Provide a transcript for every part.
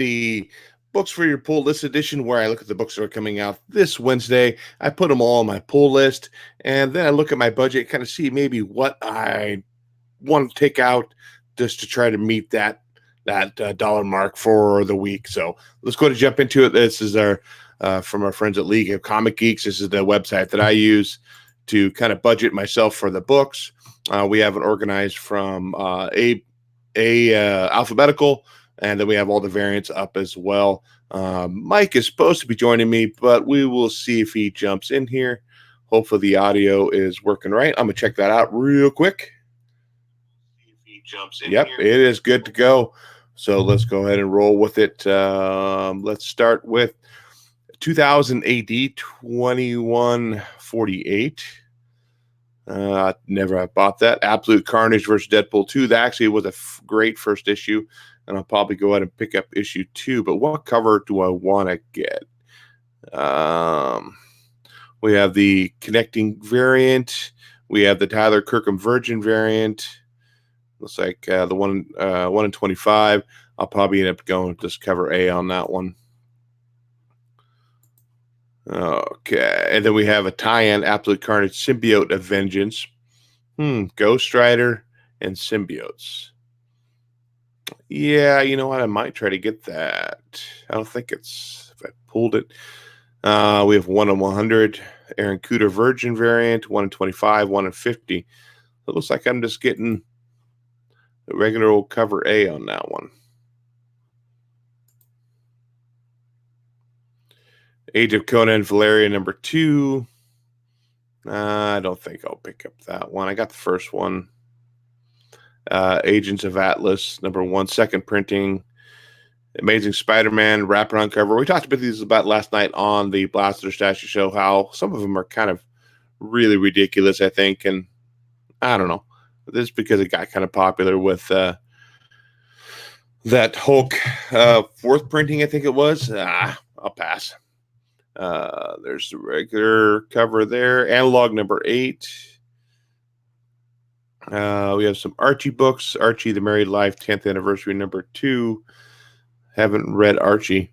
the books for your pull list edition, where I look at the books that are coming out this Wednesday. I put them all on my pull list, and then I look at my budget, kind of see maybe what I want to take out just to try to meet that dollar mark for the week. So let's go to jump into it. This is our from our friends at League of Comic Geeks. This is the website that I use to kind of budget myself for the books. We have it organized from alphabetical, and then we have all the variants up as well. Mike is supposed to be joining me, but we will see if he jumps in here. Hopefully the audio is working right. I'm gonna check that out real quick. Yep, it is good to go. So let's go ahead and roll with it. Let's start with 2000 AD 2148. Never have bought that. Absolute Carnage versus Deadpool 2. That actually was a great first issue, and I'll probably go ahead and pick up issue 2. But what cover do I want to get? We have the connecting variant. We have the Tyler Kirkham Virgin variant. Looks like the one in 25. I'll probably end up going with this cover A on that one. Okay, and then we have a tie-in, Absolute Carnage Symbiote of Vengeance. Ghost Rider and Symbiotes. Yeah, you know what? I might try to get that. I don't think it's, if I pulled it. We have 1 in 100, Aaron Cooter Virgin variant, 1 in 25, 1 in 50. It looks like I'm just getting the regular old cover A on that one. Age of Conan Valeria number 2. I don't think I'll pick up that one. I got the first one. Agents of Atlas number 1, second printing. Amazing Spider-Man wraparound cover. We talked about these about last night on the Blaster Statue Show, how some of them are kind of really ridiculous, I think. And I don't know. This is because it got kind of popular with that Hulk fourth printing, I think it was. I'll pass. There's the regular cover there. Analog number 8. We have some Archie books. Archie, the Married Life 10th Anniversary number 2. Haven't read Archie.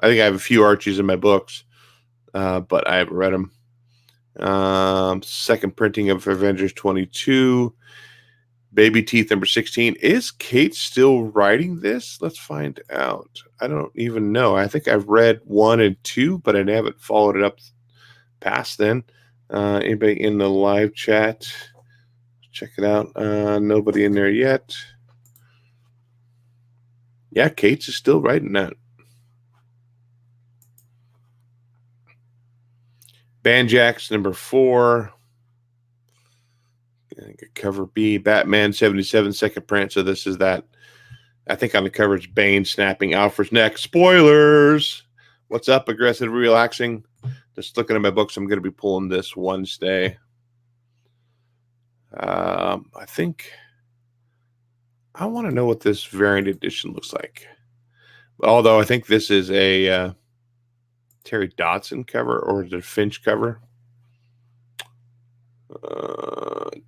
I think I have a few Archies in my books, but I haven't read them. Second printing of Avengers 22. Baby Teeth number 16. Is Kate still writing this? Let's find out. I don't even know. I think I've read 1 and 2, but I haven't followed it up past then. Anybody in the live chat? Check it out. Nobody in there yet. Yeah, Kate's is still writing that. Banjax number 4. Cover B, Batman 77 second print. So this is that. I think on the cover it's Bane snapping Alfred's neck. Spoilers. What's up, Aggressive Relaxing? Just looking at my books, I'm going to be pulling this Wednesday. I think I want to know what this variant edition looks like. Although I think this is a Terry Dodson cover or the Finch cover.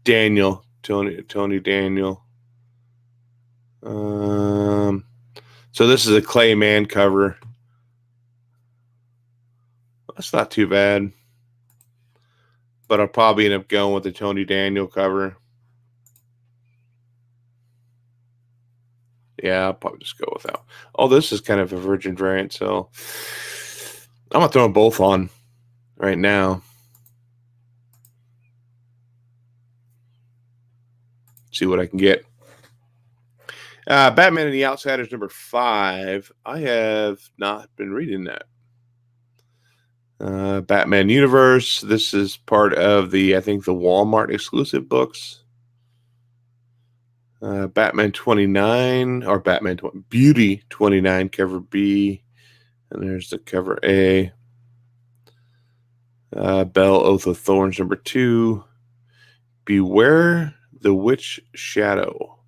Daniel, Tony Daniel. So this is a Clayman cover. That's not too bad. But I'll probably end up going with the Tony Daniel cover. Yeah, I'll probably just go with that. Oh, this is kind of a Virgin variant, so I'm going to throw them both on right now. See what I can get. Batman and the Outsiders number 5. I have not been reading that. Batman Universe. This is part of the, I think, the Walmart exclusive books. Batman 29 or Batman Beauty 29 cover B, and there's the cover A. Belle Oath of Thorns number 2. Beware the Witch Shadow.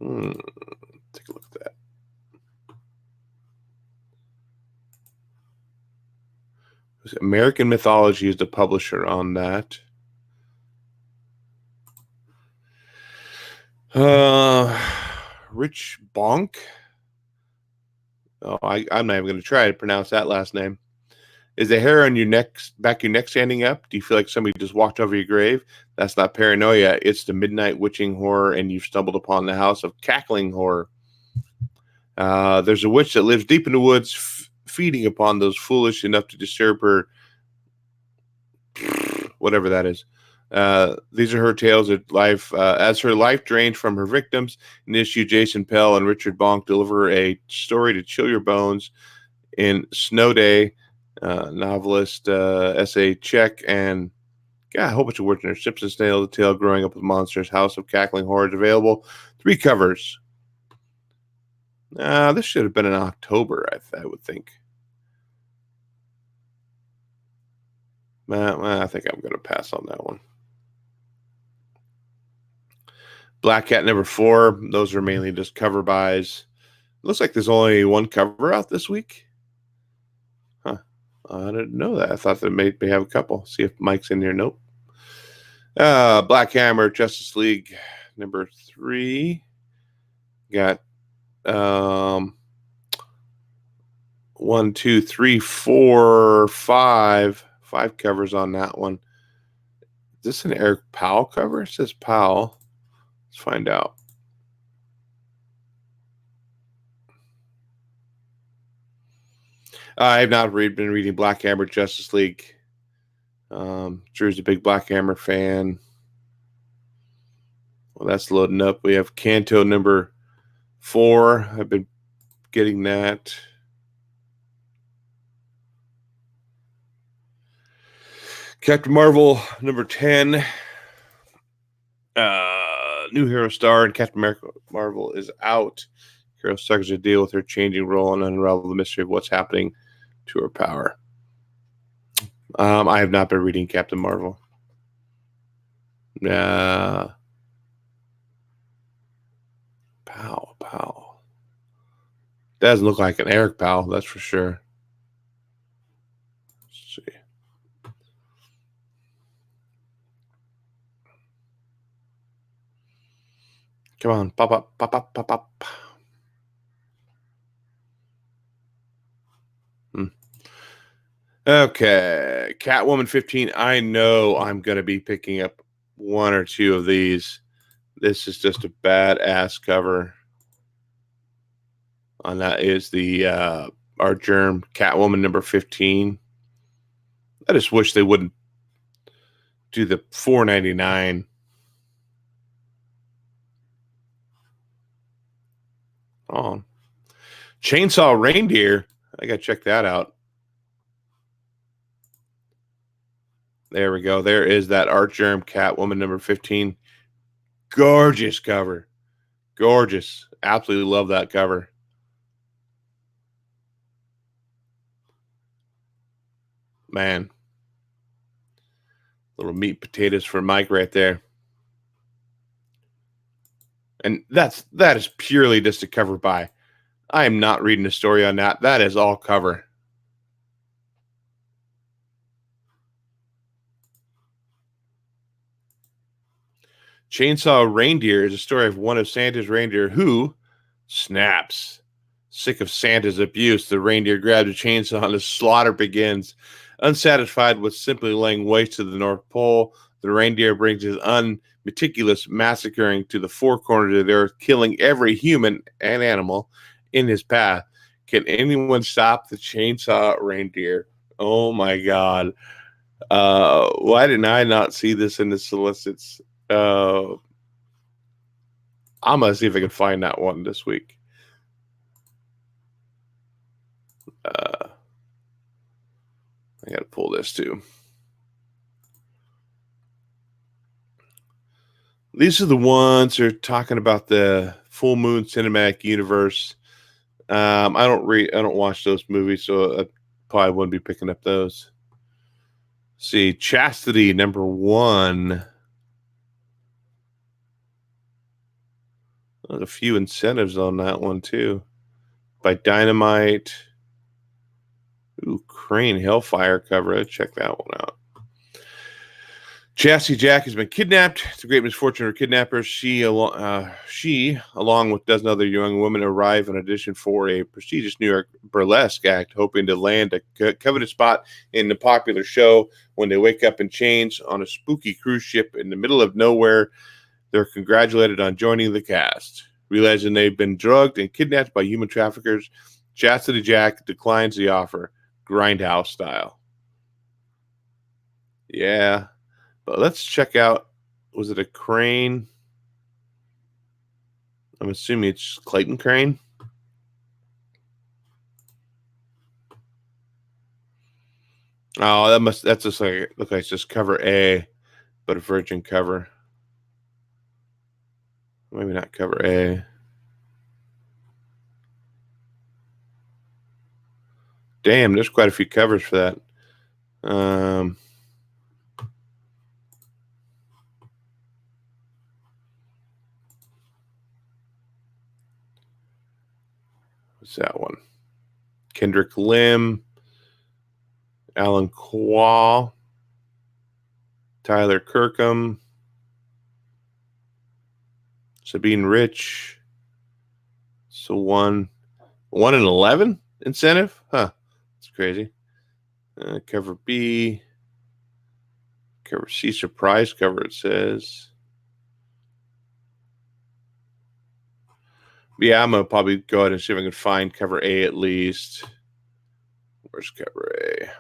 Take a look at that. American Mythology is the publisher on that. Rich Bonk. Oh, I'm not even going to try to pronounce that last name. Is the hair on your neck, back of your neck, standing up? Do you feel like somebody just walked over your grave? That's not paranoia. It's the midnight witching horror, and you've stumbled upon the house of cackling horror. There's a witch that lives deep in the woods, feeding upon those foolish enough to disturb her, whatever that is. These are her tales of life. As her life drains from her victims, in this issue, Jason Pell and Richard Bonk deliver a story to chill your bones. In Snow Day, novelist S.A. Check and got a whole bunch of words in there. Simpson Snail, the Tale Growing Up with Monsters, House of Cackling Horrors available. 3 covers. This should have been in October, I would think. I think I'm going to pass on that one. Black Cat number 4. Those are mainly just cover buys. Looks like there's only 1 cover out this week. Huh. I didn't know that. I thought they may have a couple. See if Mike's in here. Nope. Black Hammer, Justice League number 3. Got 1, 2, 3, 4, 5 covers on that one. Is this an Eric Powell cover? It says Powell. Let's find out. I have not been reading Black Hammer, Justice League. Drew's a big Black Hammer fan. Well, that's loading up. We have Canto number 4. I've been getting that. Captain Marvel number 10. New hero star and Captain Marvel is out. Hero struggles to deal with her changing role and unravel the mystery of what's happening to her power. I have not been reading Captain Marvel. Powell. Doesn't look like an Eric Powell, that's for sure. Let's see. Come on, pop up. Okay, Catwoman 15. I know I'm going to be picking up 1 or 2 of these. This is just a badass cover. And that is the Art Germ Catwoman number 15. I just wish they wouldn't do the $4.99. Oh, Chainsaw Reindeer. I got to check that out. There we go. There is that Art Germ Catwoman number 15. Gorgeous cover. Gorgeous. Absolutely love that cover. Man. Little meat potatoes for Mike right there. And that is purely just a cover buy. I am not reading a story on that. That is all cover. Chainsaw Reindeer is a story of one of Santa's reindeer who snaps. Sick of Santa's abuse, the reindeer grabs a chainsaw and the slaughter begins. Unsatisfied with simply laying waste to the North Pole, the reindeer brings his unmeticulous massacring to the 4 corners of the earth, killing every human and animal in his path. Can anyone stop the chainsaw reindeer? Oh my God. Why didn't I not see this in the solicits? I'm going to see if I can find that one this week. I got to pull this too. These are the ones that are talking about the full moon cinematic universe. I don't watch those movies, so I probably wouldn't be picking up those. See, Chastity number 1. There's a few incentives on that one too. By Dynamite. Ooh, Crane Hellfire cover. Let's check that one out. Chastity Jack has been kidnapped. It's a great misfortune of her kidnappers. She, along with a dozen other young women, arrive in audition for a prestigious New York burlesque act, hoping to land a coveted spot in the popular show. When they wake up in chains on a spooky cruise ship in the middle of nowhere, they're congratulated on joining the cast. Realizing they've been drugged and kidnapped by human traffickers, Chastity Jack declines the offer, grindhouse style. Yeah. But let's check out, was it a Crane? I'm assuming it's Clayton Crane. Oh, that's just like, look like it's just cover A, but a virgin cover. Maybe not cover A. Damn, there's quite a few covers for that. What's that one? Kendrick Lim, Alan Quah, Tyler Kirkham, Sabine Rich. So 1 in 11 incentive? Huh. That's crazy. Cover B. Cover C, surprise cover, it says. Yeah, I'm going to probably go ahead and see if I can find cover A at least. Where's cover A?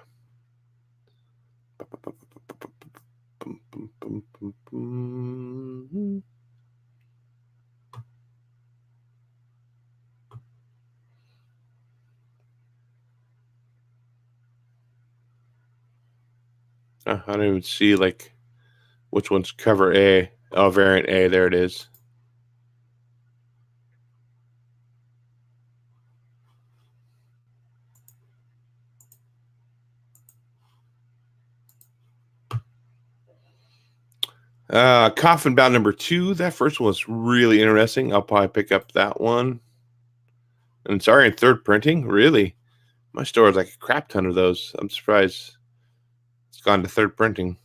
I don't even see like which one's cover A. Oh, variant A. There it is. Coffin Bound number 2. That first one was really interesting. I'll probably pick up that one. And sorry, in third printing? Really? My store has like a crap ton of those. I'm surprised it's gone to third printing.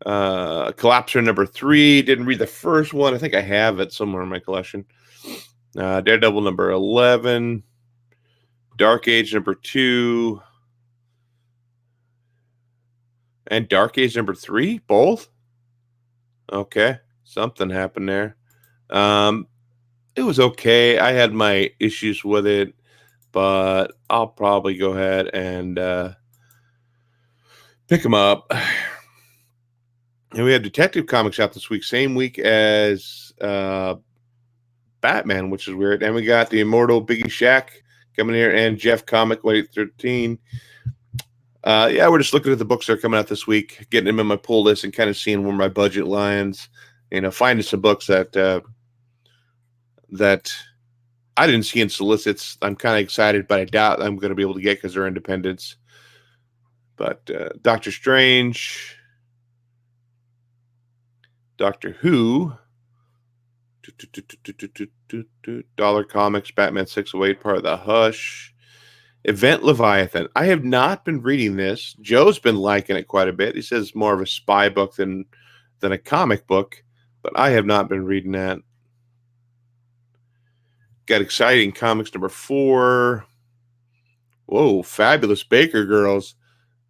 Collapser number 3. Didn't read the first one. I think I have it somewhere in my collection. Daredevil number 11. Dark Age number 2. And Dark Age number 3? Both? Okay. Something happened there. It was okay. I had my issues with it, but I'll probably go ahead and pick them up. And we had Detective Comics out this week, same week as Batman, which is weird. And we got the Immortal Biggie Shack coming here and Jeff Comic Weight 13. Yeah, we're just looking at the books that are coming out this week, getting them in my pull list and kind of seeing where my budget lands. Finding some books that I didn't see in solicits. I'm kind of excited, but I doubt I'm going to be able to get because they're independents. But Doctor Strange, Doctor Who, Dollar Comics, Batman 608, part of the Hush, Event Leviathan. I have not been reading this. Joe's been liking it quite a bit. He says it's more of a spy book than a comic book, but I have not been reading that. Got Exciting Comics number 4. Whoa, Fabulous Baker Girls.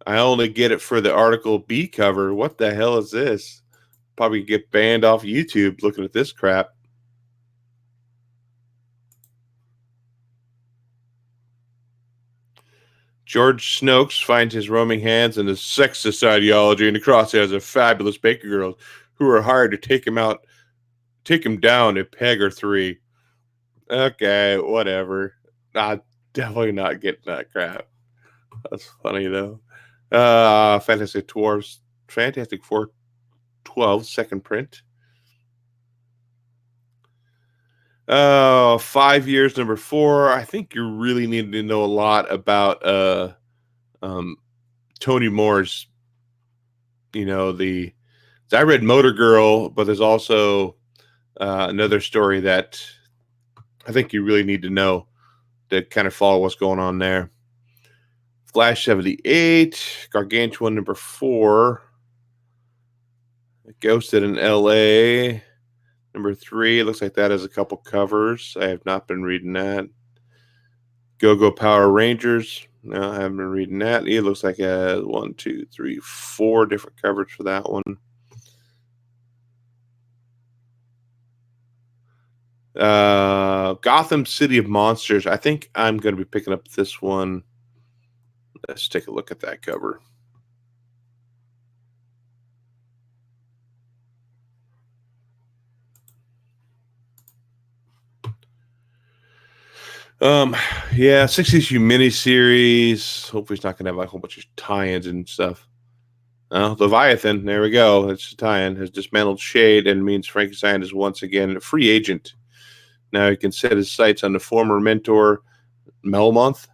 I only get it for the article B cover. What the hell is this? Probably get banned off YouTube looking at this crap. George Snokes finds his roaming hands in the sexist ideology in the crosshairs of fabulous baker girls who are hired to take him down a peg or 3. Okay, whatever. Definitely not getting that crap. That's funny though. Fantastic Four 12 second print. 5 years number 4. I think you really need to know a lot about Tony Moore's. I read Motor Girl, but there's also another story that I think you really need to know to kind of follow what's going on there. Flash 78, Gargantuan number 4. Ghosted in LA. Number 3. It looks like that has a couple covers. I have not been reading that. Go Go Power Rangers. No, I haven't been reading that. It looks like it has 1, 2, 3, 4 different covers for that one. Gotham City of Monsters. I think I'm going to be picking up this one. Let's take a look at that cover. Yeah, 6 issue miniseries. Hopefully, it's not going to have like a whole bunch of tie-ins and stuff. Leviathan. There we go. It's a tie-in. Has dismantled Shade and means Frankenstein is once again a free agent. Now he can set his sights on the former mentor, Melmoth,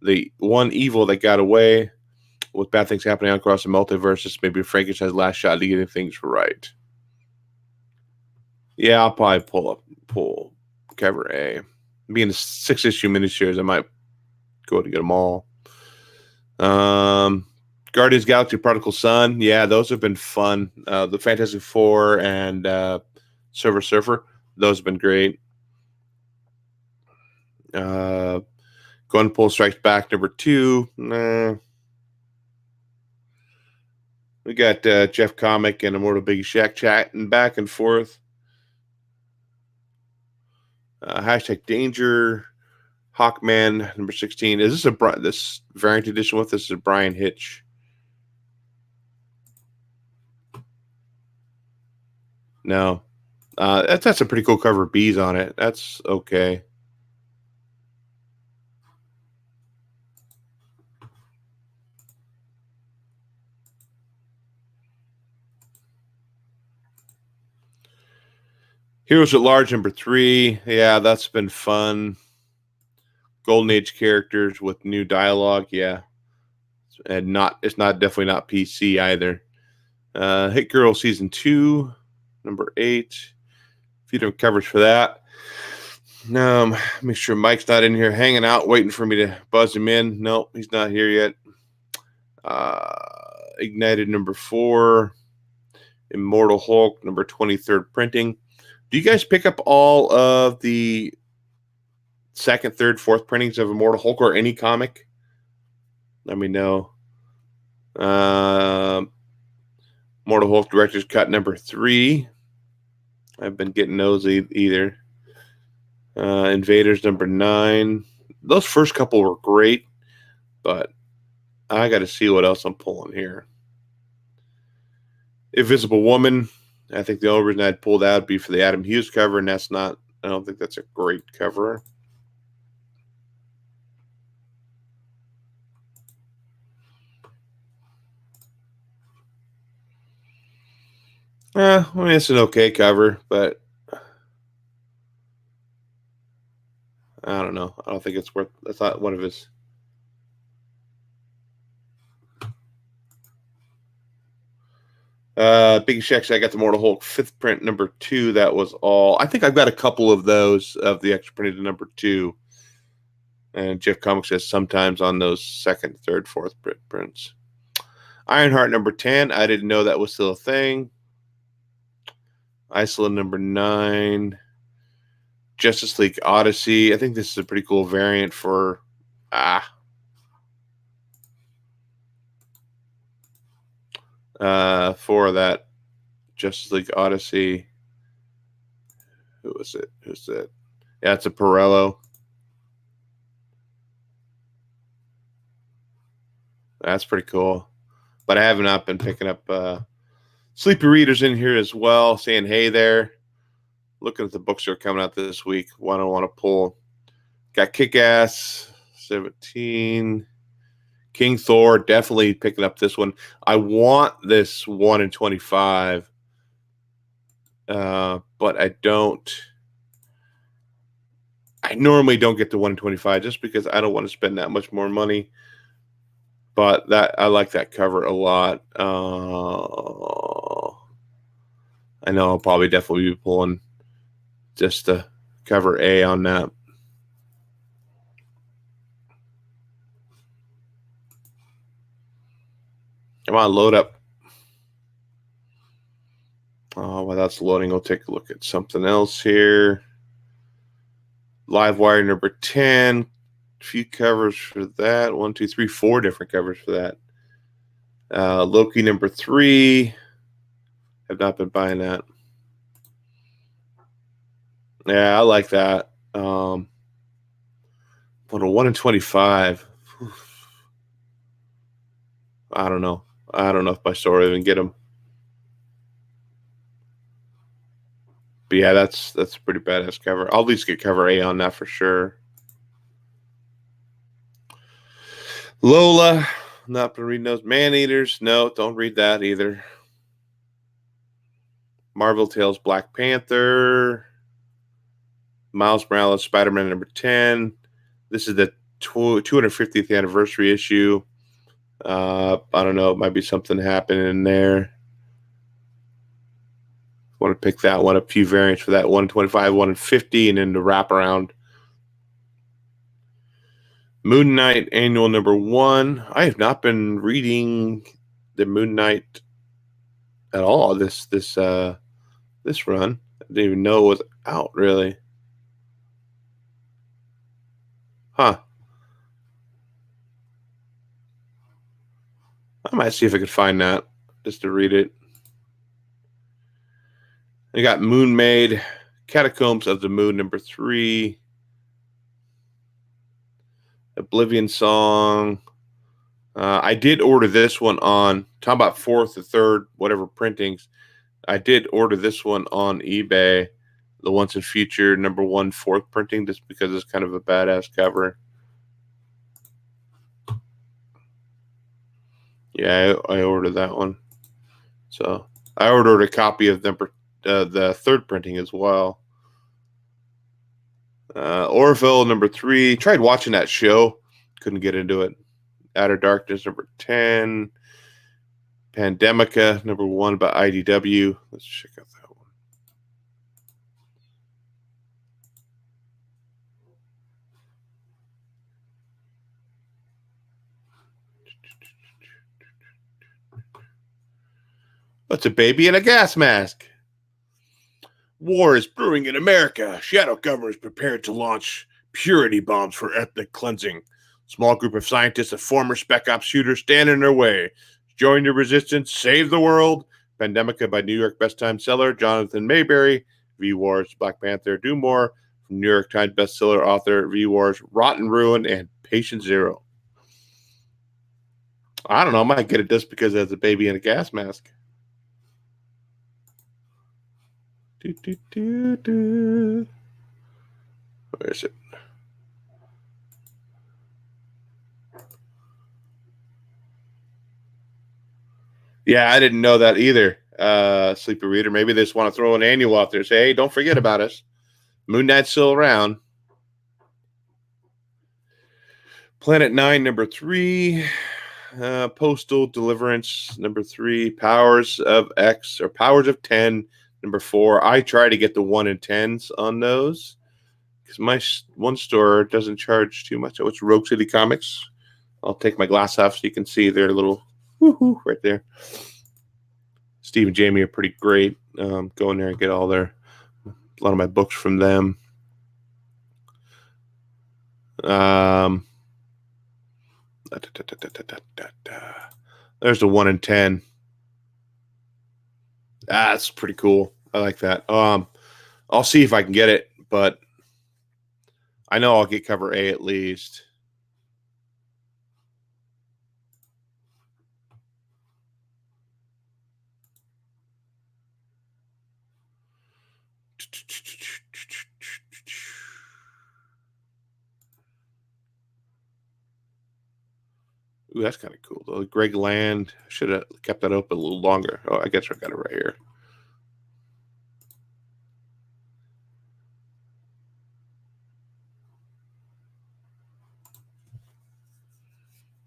the one evil that got away. With bad things happening across the multiverses, maybe Frankenstein's last shot to getting things right. Yeah, I'll probably pull cover A. Being a 6 issue miniseries, I might go to get them all. Guardians Galaxy Prodigal Son. Yeah, those have been fun. The Fantastic Four and Silver Surfer. Those have been great. Gunpowder Strikes Back number 2. Nah. We got Jeff Comic and Immortal Biggie Shack chatting back and forth. Hashtag Danger. Hawkman number 16. Is this this variant edition with this is Brian Hitch? No. That's a pretty cool cover. Bees on it. That's okay. Heroes at Large number 3. Yeah, that's been fun. Golden Age characters with new dialogue. Yeah, and it's not definitely not PC either. Hit Girl season 2, number 8. A few different covers for that. Make sure Mike's not in here hanging out, waiting for me to buzz him in. Nope, he's not here yet. Ignited number 4. Immortal Hulk number 23rd printing. Do you guys pick up all of the second, third, fourth printings of Immortal Hulk or any comic? Let me know. Immortal Hulk Director's Cut number 3. I've been getting those either. Invaders number 9. Those first couple were great, but I got to see what else I'm pulling here. Invisible Woman. I think the only reason I'd pull that would be for the Adam Hughes cover, and that's not. I don't think that's a great cover. I mean, it's an okay cover, but I don't know. I don't think it's worth. I thought one of his. Big Shacks. I got the Mortal Hulk 5th print number 2. That was all. I think I've got a couple of those of the extra printed number 2. And Jeff Comics says sometimes on those 2nd, 3rd, 4th prints. Ironheart number 10. I didn't know that was still a thing. Isola number 9. Justice League Odyssey. I think this is a pretty cool variant for for that Justice League Odyssey. Who was it? Who's it? Yeah, it's a Pirello. That's pretty cool. But I have not been picking up Sleepy Readers in here as well, saying hey there. Looking at the books that are coming out this week. One I want to pull. Got Kick-Ass 17. King Thor, definitely picking up this one. I want this 1 in 25. But I don't. I normally don't get the 1 in 25 just because I don't want to spend that much more money. But that I like that cover a lot. I know I'll probably definitely be pulling just the cover A on that. Come on, load up. While that's loading, I'll take a look at something else here. Livewire number 10. A few covers for that. 1, 2, 3, 4 different covers for that. Loki number 3. Have not been buying that. Yeah, I like that. 1 in 25. I don't know. I don't know if my store will even get them. But yeah, that's a pretty badass cover. I'll at least get cover A on that for sure. Lola, not been reading those. Man-Eaters, no, don't read that either. Marvel Tales, Black Panther. Miles Morales, Spider-Man number 10. This is the 250th anniversary issue. I don't know. It might be something happening in there. Want to pick that one. A few variants for that. 125, 150, and then the wraparound. Moon Knight Annual number 1. I have not been reading the Moon Knight at all this run. I didn't even know it was out, really. Huh. I might see if I could find that just to read it. I got Moon Maid, Catacombs of the Moon number 3. Oblivion Song. I did order this one on, talking about 4th or 3rd, whatever printings. I did order this one on eBay, the Once and Future number 1 4th printing, just because it's kind of a badass cover. Yeah, I ordered that one. So I ordered a copy of the 3rd printing as well. Orville number 3. Tried watching that show, couldn't get into it. Outer Darkness number 10. Pandemica number 1 by IDW. Let's check out that one. That's a baby in a gas mask. War is brewing in America. Shadow government is prepared to launch purity bombs for ethnic cleansing. Small group of scientists and former Spec Ops shooters stand in their way. Join the resistance, save the world. Pandemica by New York best time seller Jonathan Mayberry. V-Wars, Black Panther, Do More. From New York Times bestseller author V-Wars, Rotten Ruin, and Patient Zero. I don't know. I might get it just because there's a baby in a gas mask. Where is it? Yeah, I didn't know that either. Sleepy Reader. Maybe they just want to throw an annual out there. Say, hey, don't forget about us. Moon Knight's still around. Planet 9, number 3. Postal Deliverance, number 3. Powers of X, or Powers of 10, number 4. I try to get the 1 and 10s on those because my one store doesn't charge too much. Oh, it's Rogue City Comics. I'll take my glass off so you can see their little woohoo right there. Steve and Jamie are pretty great. Go in there and get a lot of my books from them. There's the 1 in 10. That's pretty cool. I like that. I'll see if I can get it, but I know I'll get cover A at least. Ooh, that's kind of cool though. Greg Land, should have kept that open a little longer. Oh, I guess I got it right here.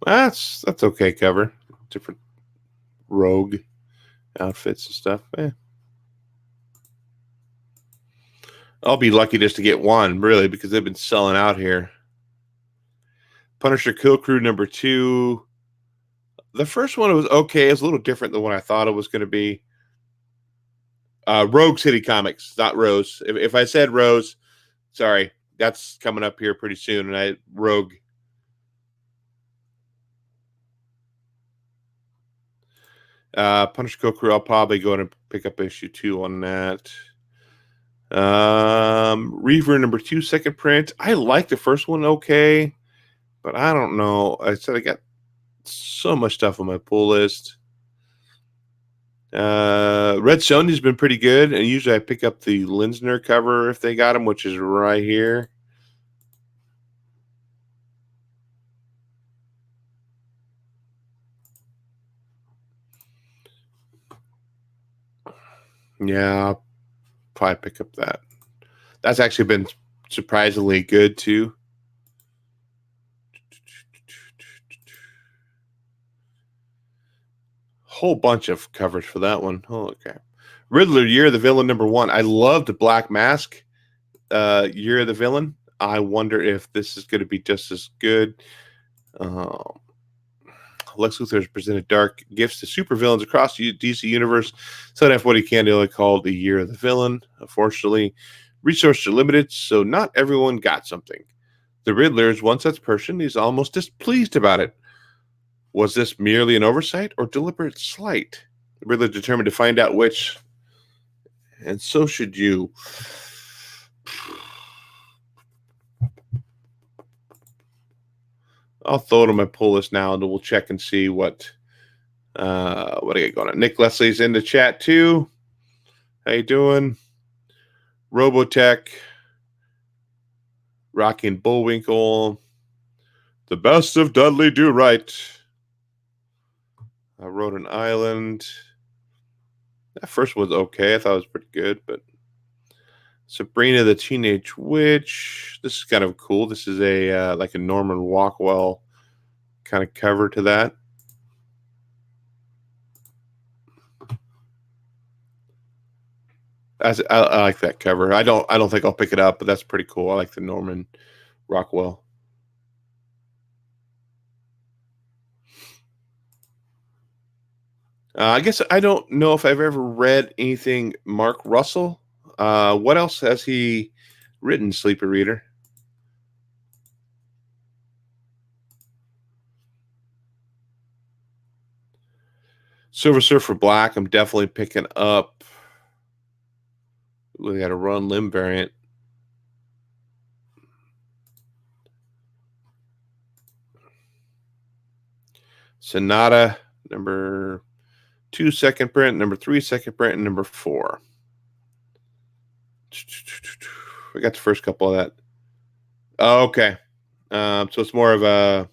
That's okay cover. Different Rogue outfits and stuff. I'll be lucky just to get one, really, because they've been selling out here. Punisher Kill Crew number 2. The first one was okay. It's a little different than what I thought it was going to be. Rogue City Comics, not Rose. If I said Rose, sorry, that's coming up here pretty soon. And Rogue. Punisher Goku, I'll probably go and pick up issue 2 on that. Reaver number 2, second print. I like the first one, okay, but I don't know. I said I got so much stuff on my pull list. Red Sonja's been pretty good, and usually I pick up the Linsner cover if they got them, which is right here. Yeah, I'll probably pick up that. That's actually been surprisingly good too. Whole bunch of covers for that one. Holy crap. Riddler, Year of the Villain, number 1. I loved Black Mask, Year of the Villain. I wonder if this is going to be just as good. Lex Luthor has presented dark gifts to supervillains across the DC universe. So that's what he can do, called the Year of the Villain. Unfortunately, resources are limited, so not everyone got something. The Riddler is one such person. He's almost displeased about it. Was this merely an oversight or deliberate slight? The Riddler determined to find out which, and so should you. I'll throw it on my pull list now, and we'll check and see what I got going on. Nick Leslie's in the chat too. How you doing? Robotech, Rocky and Bullwinkle, the best of Dudley Do Right. Rhode Island. That first was okay. I thought it was pretty good, but Sabrina the Teenage Witch. This is kind of cool. This is a like a Norman Rockwell kind of cover to that. I like that cover. I don't think I'll pick it up, but that's pretty cool. I like the Norman Rockwell. I guess I don't know if I've ever read anything Mark Russell. What else has he written, Sleeper Reader? Silver Surfer Black, I'm definitely picking up. We got a Run Limb variant. Sonata, number 2, second print, number 3, second print, and number 4. I got the first couple of that. Oh, okay. So it's more of a.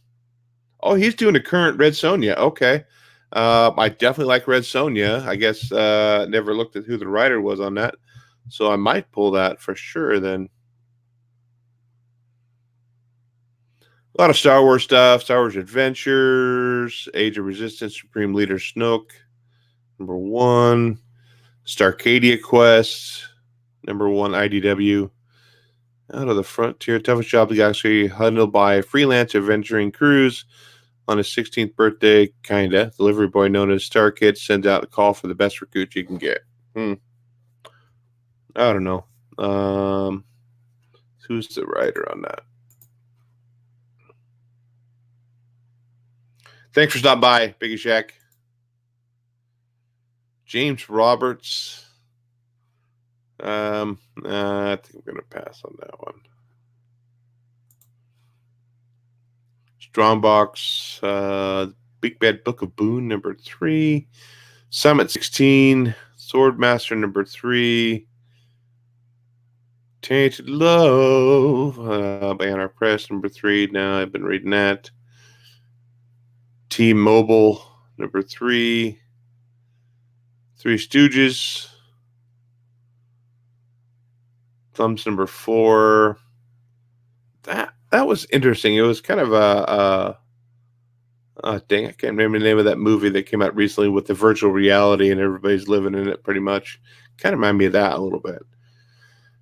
Oh, he's doing a current Red Sonja. Okay. I definitely like Red Sonja. I guess never looked at who the writer was on that. So I might pull that for sure then. A lot of Star Wars stuff. Star Wars Adventures, Age of Resistance, Supreme Leader Snoke, number 1. Starcadia Quest, number 1 IDW. Out of the Frontier, toughest job the galaxy, handled by a freelance adventuring cruise on his 16th birthday, kinda. Delivery boy known as Star Kid sends out a call for the best recruit you can get. I don't know. Who's the writer on that? Thanks for stopping by, Biggie Shack. James Roberts. I think I'm going to pass on that one. Strongbox, Big Bad Book of Boone, number 3. Summit 16, Swordmaster, number 3. Tainted Love, by Anna Press, number 3. Now I've been reading that. T-Mobile, number 3. Three Stooges. Thumbs, number 4. That was interesting. It was kind of dang, I can't remember the name of that movie that came out recently with the virtual reality and everybody's living in it pretty much. Kind of remind me of that a little bit.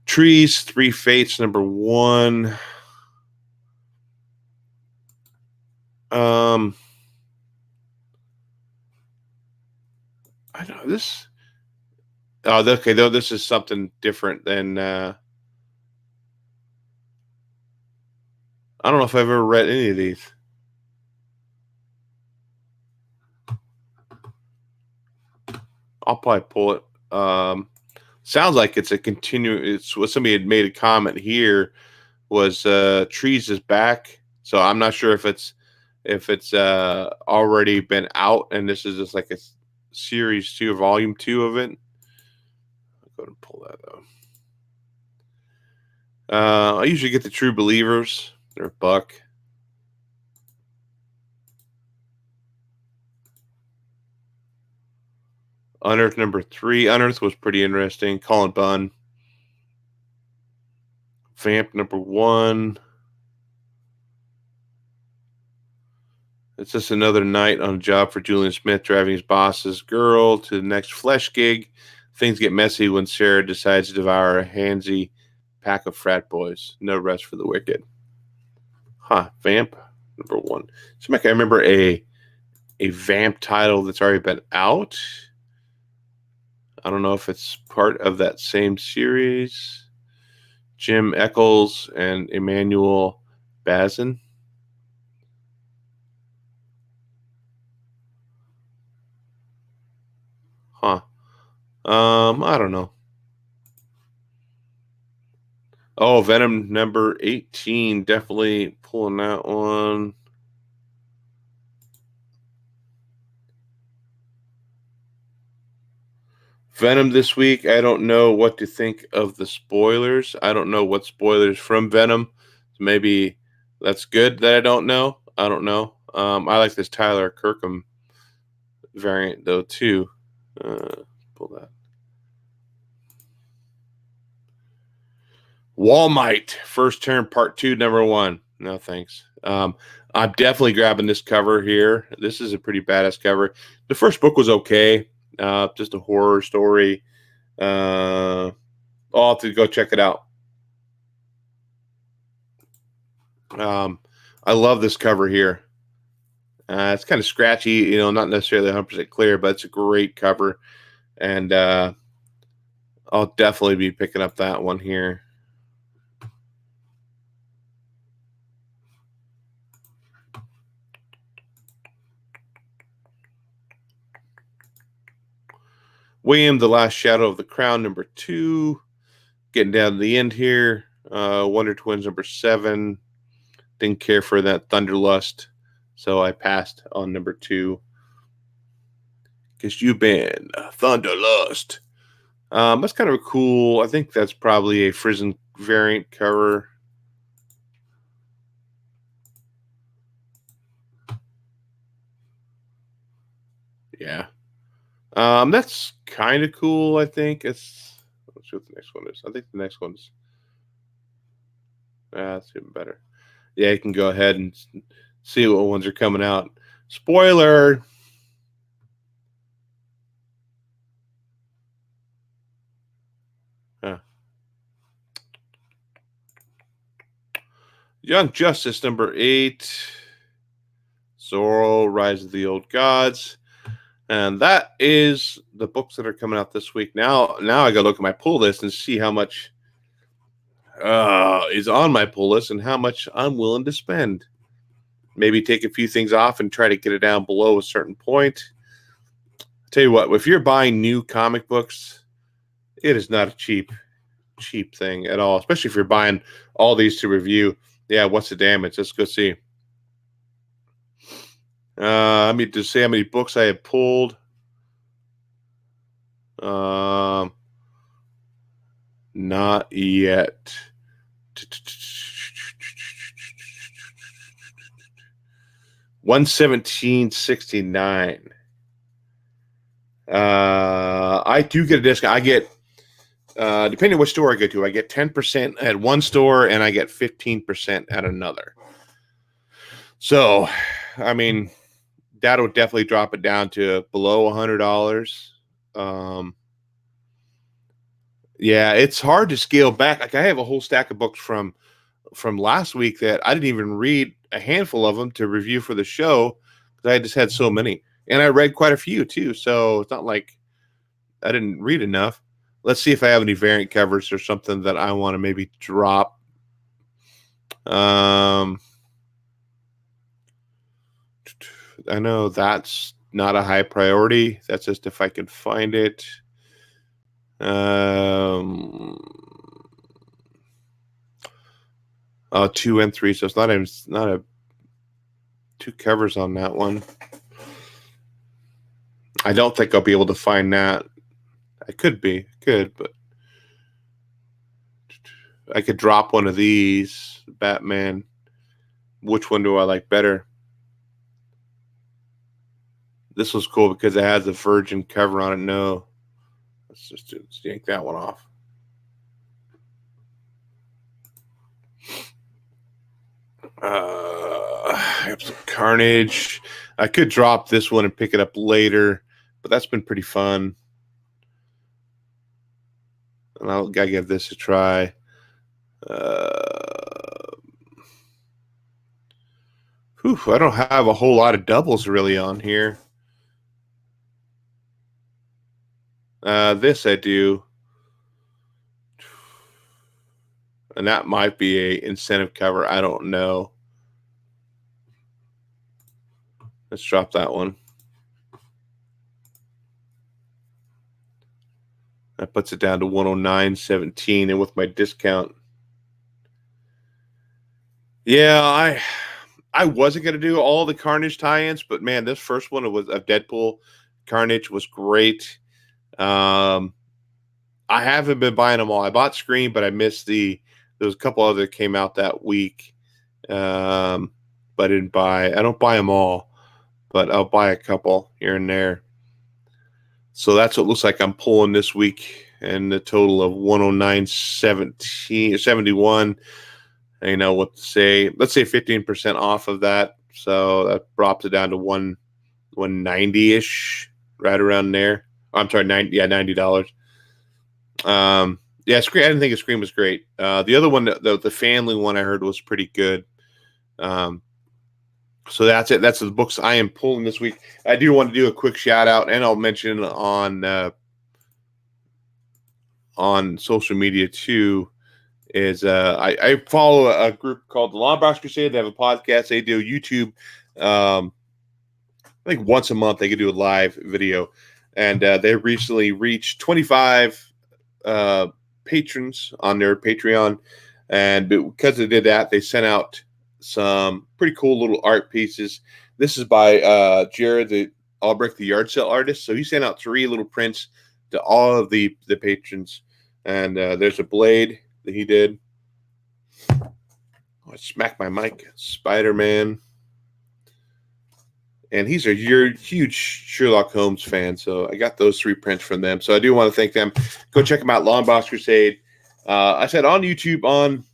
Trees, Three Fates, number 1. I don't know, this Oh, okay. Though this is something different than. I don't know if I've ever read any of these. I'll probably pull it. Sounds like it's a continue. It's what somebody had made a comment here was Trees is back. So I'm not sure if it's already been out and this is just like a series two, volume two of it. I'll go and pull that out. I usually get the True Believers. They're a buck. Unearth number 3. Unearth was pretty interesting. Colin Bunn. Vamp number 1. It's just another night on a job for Julian Smith, driving his boss's girl to the next flesh gig. Things get messy when Sarah decides to devour a handsy pack of frat boys. No rest for the wicked. Vamp number 1. Seems like I remember a Vamp title that's already been out. I don't know if it's part of that same series. Jim Eccles and Emmanuel Bazin. I don't know. Oh, Venom number 18. Definitely pulling that one. Venom this week. I don't know what to think of the spoilers. I don't know what spoilers from Venom. So maybe that's good that I don't know. I don't know. I like this Tyler Kirkham variant though too. Pull that. Walmart first term part 2 number 1. No thanks. I'm definitely grabbing this cover here. This is a pretty badass cover. The first book was okay. Just a horror story. I'll have to go check it out. I love this cover here. It's kind of scratchy, not necessarily 100% clear, but it's a great cover. And I'll definitely be picking up that one here. William, The Last Shadow of the Crown, number 2. Getting down to the end here. Wonder Twins, number 7. Didn't care for that Thunderlust, so I passed on number 2. Because you've been Thunderlust. That's kind of a cool. I think that's probably a Frizen variant cover. Yeah. That's kind of cool, I think. Let's see what the next one is. I think the next one's that's even better. Yeah, you can go ahead and see what ones are coming out. Spoiler. Young Justice number 8. Zorro, Rise of the Old Gods. And that is the books that are coming out this week. Now I got to look at my pull list and see how much is on my pull list and how much I'm willing to spend. Maybe take a few things off and try to get it down below a certain point. I'll tell you what, if you're buying new comic books, it is not a cheap thing at all, especially if you're buying all these to review. Yeah, what's the damage? Let's go see. Let me just say how many books I have pulled. Not yet. 117.69. I do get a discount. I get depending on which store I go to, I get 10% at one store and I get 15% at another. So, I mean, that would definitely drop it down to below $100. Yeah, it's hard to scale back. Like I have a whole stack of books from last week that I didn't even read a handful of them to review for the show because I just had so many, and I read quite a few too. So it's not like I didn't read enough. Let's see if I have any variant covers or something that I want to maybe drop. I know that's not a high priority. That's just if I can find it. 2 and 3, so it's not a 2 covers on that one. I don't think I'll be able to find that. I could, but I could drop one of these. Batman. Which one do I like better? This was cool because it has a virgin cover on it. No. Let's yank that one off. I have some Carnage. I could drop this one and pick it up later, but that's been pretty fun. And I'll gotta give this a try. I don't have a whole lot of doubles really on here. This I do. And that might be a incentive cover. I don't know. Let's drop that one. That puts it down to 109.17, and with my discount. Yeah, I wasn't gonna do all the Carnage tie-ins, but man, this first one of Deadpool Carnage was great. I haven't been buying them all. I bought Scream, but I missed there was a couple other that came out that week. But I don't buy them all, but I'll buy a couple here and there. So that's what it looks like I'm pulling this week, and the total of 109.71. You know what to say. Let's say 15% off of that. So that drops it down to 190-ish, right around there. I'm sorry, $90. Yeah, Scream. I didn't think Scream was great. The other one, the family one, I heard was pretty good. So that's it. That's the books I am pulling this week. I do want to do a quick shout out, and I'll mention on social media too. Is I follow a group called the Longbox Crusade. They have a podcast. They do YouTube. I think once a month they could do a live video, and they recently reached 25 patrons on their Patreon, and because they did that, they sent out some pretty cool little art pieces. This is by Jared the Albrecht, the yard sale artist. So he sent out 3 little prints to all of the patrons, and there's a blade that he did. I smacked my mic. Spider-Man. And he's a huge Sherlock Holmes fan, so I got those 3 prints from them. So I do want to thank them. Go check them out, Long Box Crusade. I said on YouTube, on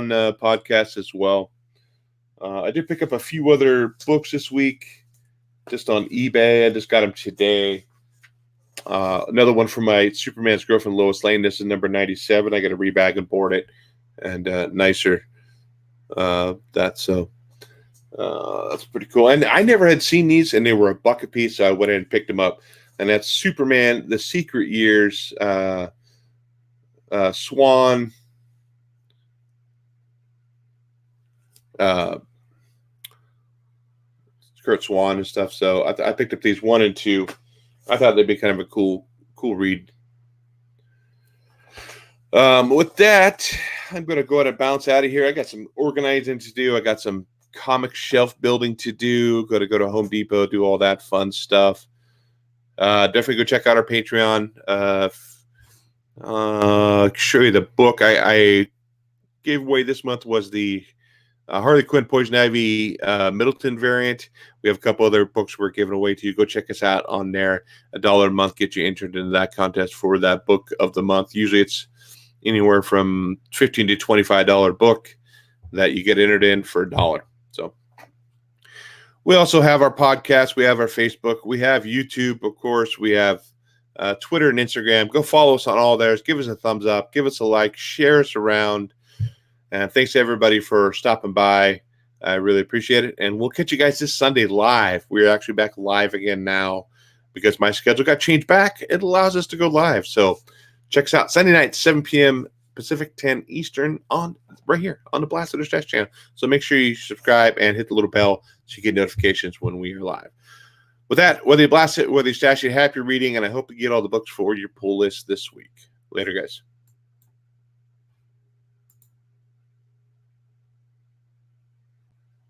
podcasts as well. I did pick up a few other books this week, just on eBay. I just got them today. Another one from my Superman's girlfriend, Lois Lane. This is number 97. I got to rebag and board it, and nicer. That's pretty cool. And I never had seen these, and they were $1 a piece, so I went in and picked them up. And that's Superman: The Secret Years, Swan, Kurt Swan and stuff. So I picked up these 1 and 2. I thought they'd be kind of a cool read. With that, I'm going to go ahead and bounce out of here. I got some organizing to do. I got some comic shelf building to do. Go to Home Depot, do all that fun stuff. Definitely go check out our Patreon. Show you the book I gave away this month was the Harley Quinn Poison Ivy Middleton variant. We have a couple other books we're giving away to you. Go check us out on there. $1 a month gets you entered into that contest for that book of the month. Usually it's anywhere from $15 to $25 book that you get entered in for $1. So we also have our podcast. We have our Facebook. We have YouTube, of course. We have Twitter and Instagram. Go follow us on all theirs. Give us a thumbs up. Give us a like. Share us around. And thanks to everybody for stopping by. I really appreciate it. And we'll catch you guys this Sunday live. We're actually back live again now because my schedule got changed back. It allows us to go live. So Check us out Sunday night, 7 p.m. Pacific, 10 Eastern, on right here on the Blast of the Stash channel. So make sure you subscribe and hit the little bell so you get notifications when we are live. With that, whether you blast it, whether you stash it, happy reading, and I hope you get all the books for your pull list this week. Later, guys.